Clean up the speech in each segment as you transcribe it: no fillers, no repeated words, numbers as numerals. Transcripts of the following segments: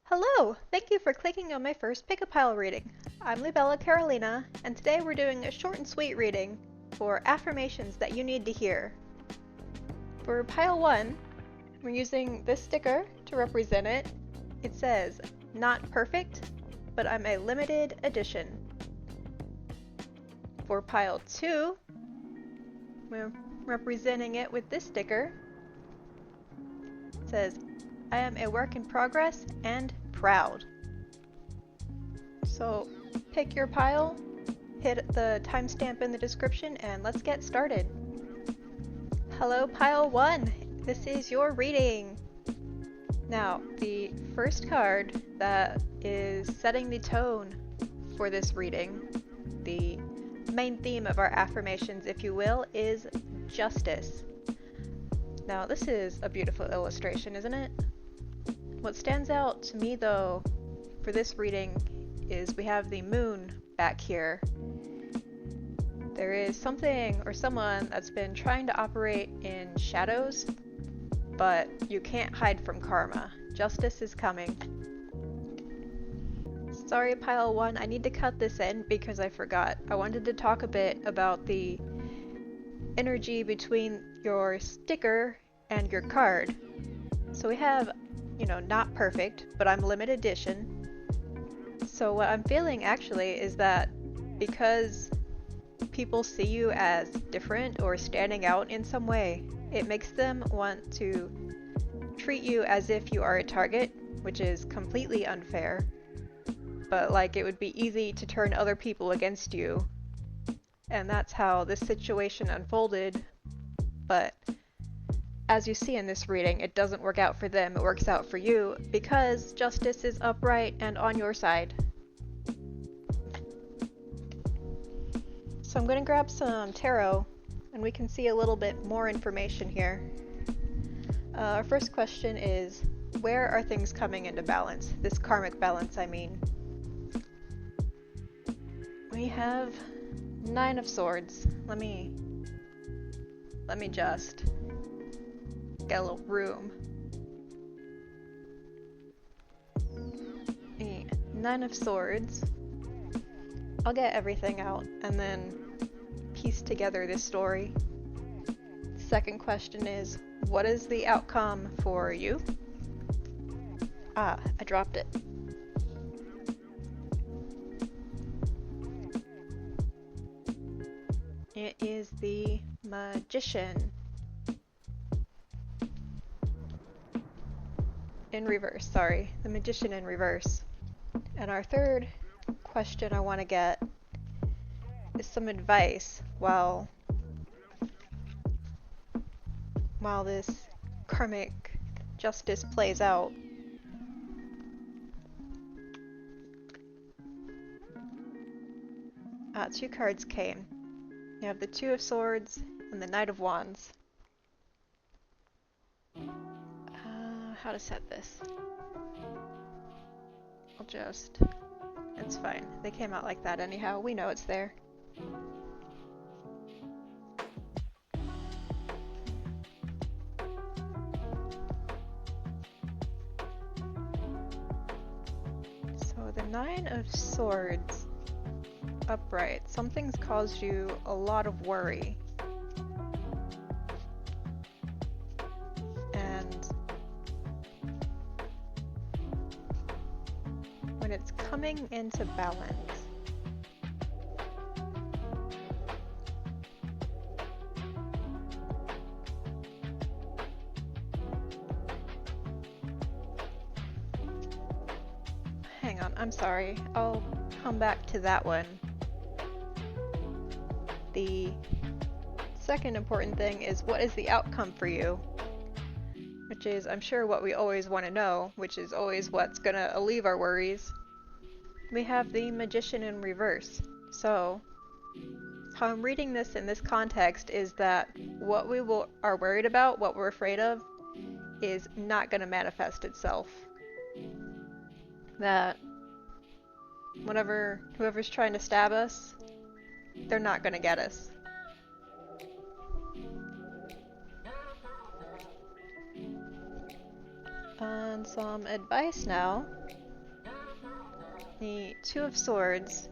Hello! Thank you for clicking on my first pick-a-pile reading. I'm Libella Carolina, and today we're doing a short and sweet reading for affirmations that you need to hear. For pile 1, we're using this sticker to represent it. It says, "Not perfect, but I'm a limited edition." For pile 2, we're representing it with this sticker. It says, "I am a work in progress and proud." So pick your pile, hit the timestamp in the description, and let's get started. Hello, pile 1. This is your reading. Now, the first card that is setting the tone for this reading, the main theme of our affirmations, if you will, is justice. Now, this is a beautiful illustration, isn't it? What stands out to me, though, for this reading is we have the moon back here. There is something or someone that's been trying to operate in shadows, but you can't hide from karma. Justice is coming. Sorry, pile 1, I need to cut this in because I forgot. I wanted to talk a bit about the energy between your sticker and your card. So we have, not perfect, but I'm limited edition. So what I'm feeling actually is that because people see you as different or standing out in some way, it makes them want to treat you as if you are a target, which is completely unfair. But it would be easy to turn other people against you. And that's how this situation unfolded. But as you see in this reading, it doesn't work out for them, it works out for you because justice is upright and on your side. So I'm going to grab some tarot and we can see a little bit more information here. Our first question is, where are things coming into balance? This karmic balance, I mean. We have 9 of Swords. Let me just get a little room. The 9 of Swords. I'll get everything out and then piece together this story. Second question is, what is the outcome for you? I dropped it. It is the Magician. In reverse, sorry. The Magician in reverse. And our third question I want to get is some advice while this karmic justice plays out. 2 cards came. You have the 2 of Swords and the Knight of Wands. How to set this? It's fine. They came out like that anyhow. We know it's there. So the 9 of Swords, upright. Something's caused you a lot of worry. When it's coming into balance, hang on, I'm sorry, I'll come back to that one. The second important thing is, what is the outcome for you? Which is, I'm sure, what we always want to know, which is always what's gonna alleviate our worries. We have the Magician in reverse. So, how I'm reading this in this context is that what we are worried about, what we're afraid of, is not gonna manifest itself. That whoever's trying to stab us, they're not gonna get us. And some advice now. The Two of Swords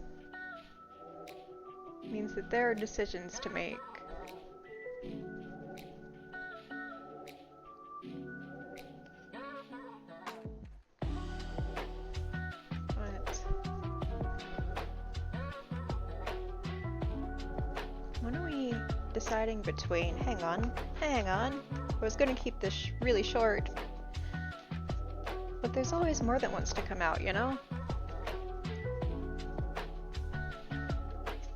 means that there are decisions to make. But what are we deciding between? Hang on. I was gonna keep this really short. But there's always more that wants to come out, you know?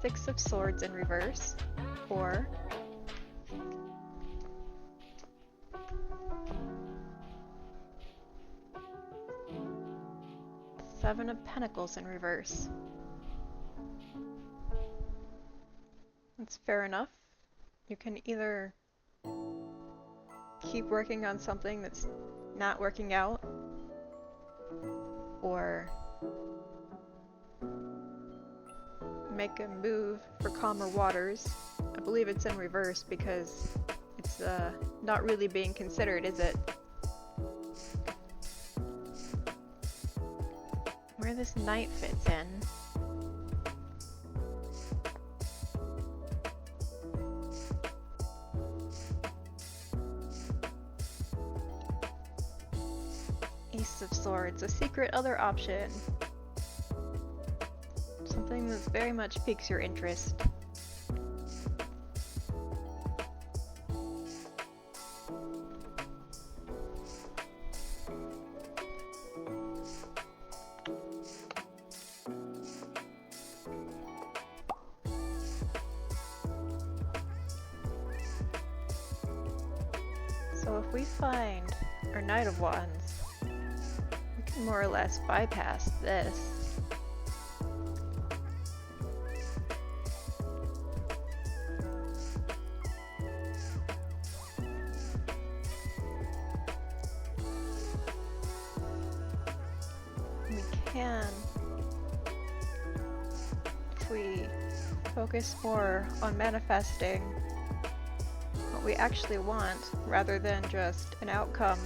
Six of Swords in reverse, or Seven of Pentacles in reverse. That's fair enough. You can either keep working on something that's not working out, or make a move for calmer waters. I believe it's in reverse because it's not really being considered, is it? Where this Knight fits in. Ace of Swords, a secret other option. Something that very much piques your interest. So if we find our Knight of Wands, we can more or less bypass this. We can, if we focus more on manifesting what we actually want rather than just an outcome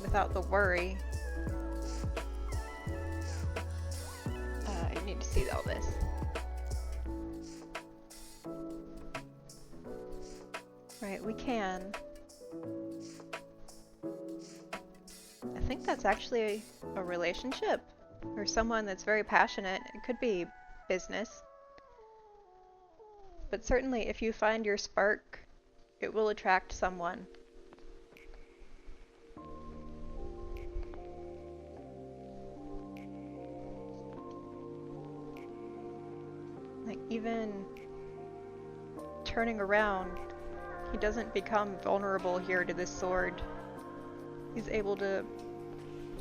without the worry. I need to see all this. Right, we can. I think that's actually a relationship or someone that's very passionate. It could be business. But certainly if you find your spark, it will attract someone. Like even turning around, he doesn't become vulnerable here to this sword. He's able to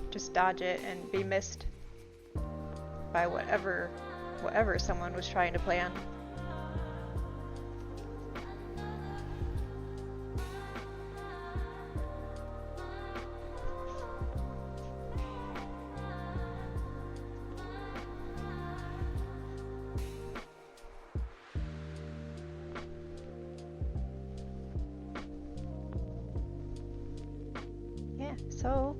just dodge it and be missed by whatever someone was trying to plan. So,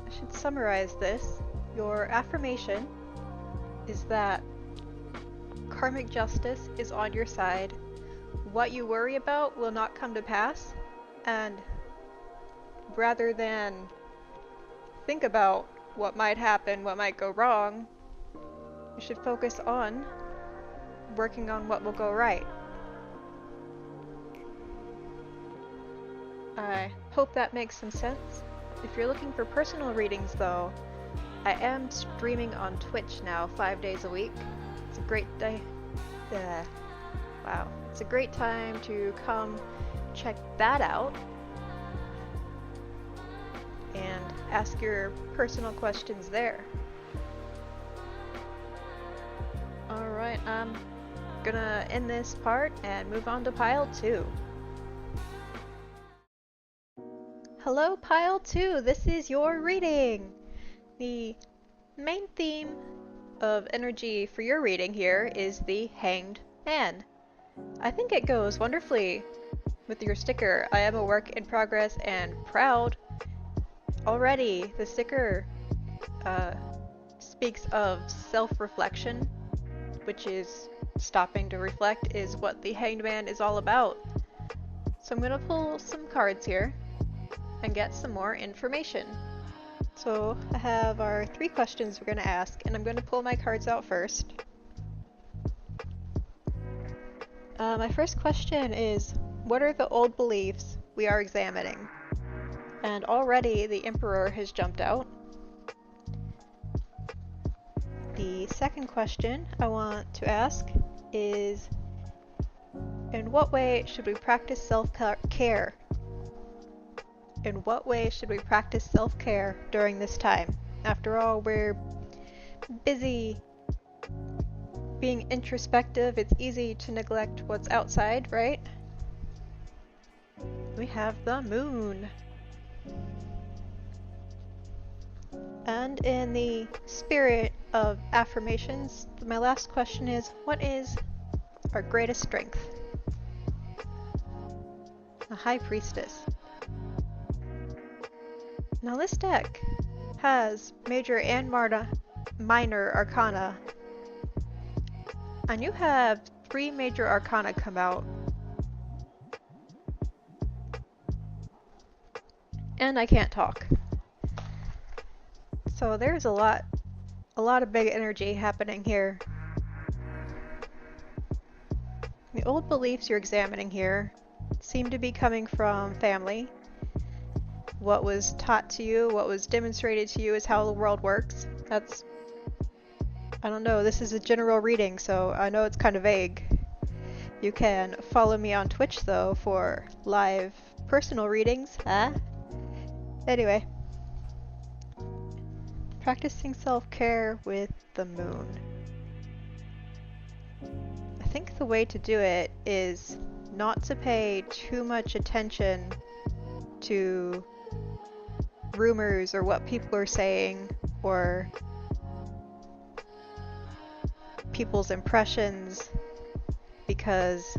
I should summarize this. Your affirmation is that karmic justice is on your side. What you worry about will not come to pass, and rather than think about what might happen, what might go wrong, you should focus on working on what will go right. I hope that makes some sense. If you're looking for personal readings though, I am streaming on Twitch now 5 days a week. It's a great day. Wow. It's a great time to come check that out and ask your personal questions there. Alright, I'm gonna end this part and move on to pile 2. Hello Pile 2, this is your reading! The main theme of energy for your reading here is the Hanged Man. I think it goes wonderfully with your sticker. I am a work in progress and proud. Already, the sticker uh, speaks of self-reflection, which is stopping to reflect, is what the Hanged Man is all about. So I'm going to pull some cards here and get some more information. So I have our 3 questions we're going to ask, and I'm going to pull my cards out first. My first question is, what are the old beliefs we are examining? And already the Emperor has jumped out. The second question I want to ask is, in what way should we practice self-care? In what way should we practice self-care during this time? After all, we're busy being introspective. It's easy to neglect what's outside, right? We have the moon. And in the spirit of affirmations, my last question is, what is our greatest strength? The High Priestess. Now this deck has major and minor arcana, and you have 3 major arcana come out. And I can't talk. So there's a lot of big energy happening here. The old beliefs you're examining here seem to be coming from family. What was taught to you, what was demonstrated to you is how the world works. I don't know, this is a general reading, so I know it's kind of vague. You can follow me on Twitch, though, for live personal readings. Anyway. Practicing self-care with the moon. I think the way to do it is not to pay too much attention to rumors or what people are saying or people's impressions, because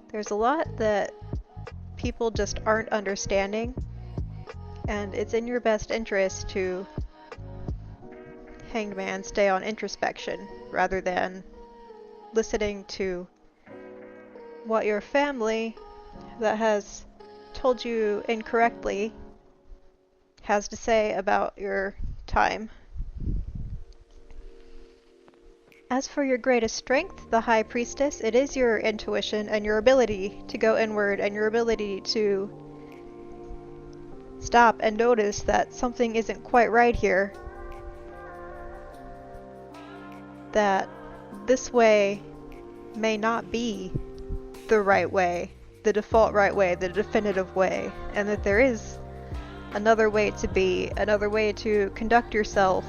there's a lot that people just aren't understanding, and it's in your best interest to, Hanged Man, stay on introspection rather than listening to what your family that has told you incorrectly has to say about your time. As for your greatest strength, the High Priestess, it is your intuition and your ability to go inward and your ability to stop and notice that something isn't quite right here. That this way may not be the right way, the default right way, the definitive way, and that there is another way to be, another way to conduct yourself.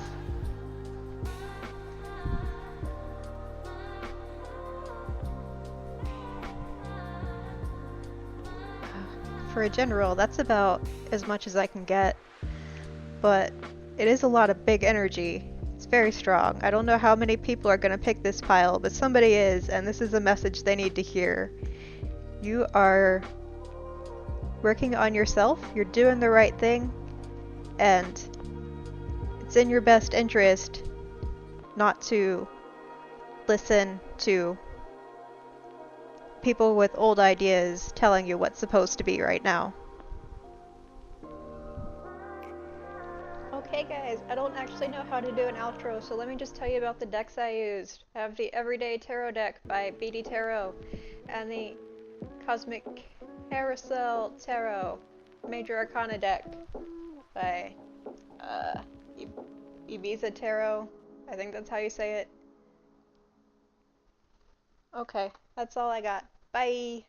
For a general, that's about as much as I can get, but it is a lot of big energy. It's very strong. I don't know how many people are going to pick this pile, but somebody is, and this is a message they need to hear. You are working on yourself, you're doing the right thing, and it's in your best interest not to listen to people with old ideas telling you what's supposed to be right now. Okay guys, I don't actually know how to do an outro, so let me just tell you about the decks I used. I have the Everyday Tarot deck by BD Tarot, and the Cosmic Carousel Tarot Major Arcana deck by Ibiza Tarot. I think that's how you say it. Okay, that's all I got. Bye!